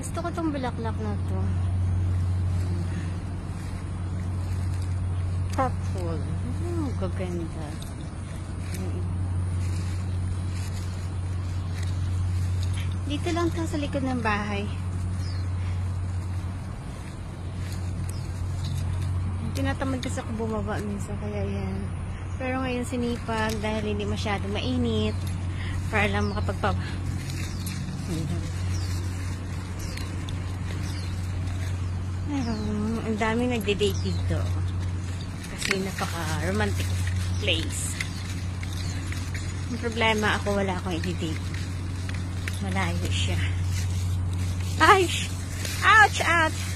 Gusto ko tong bulaklak na to. Purple. Gaganda. Dito lang to sa likod ng bahay. Tinatamad kasi ako bumaba minsan, kaya yan. Pero ngayon sinipag dahil hindi masyado mainit para lang makapagpapa. Ang daming nagde-date dito kasi napaka-romantic place. Ang problema, ako wala akong i-date. Malayo siya. Ay! Ouch! Ouch!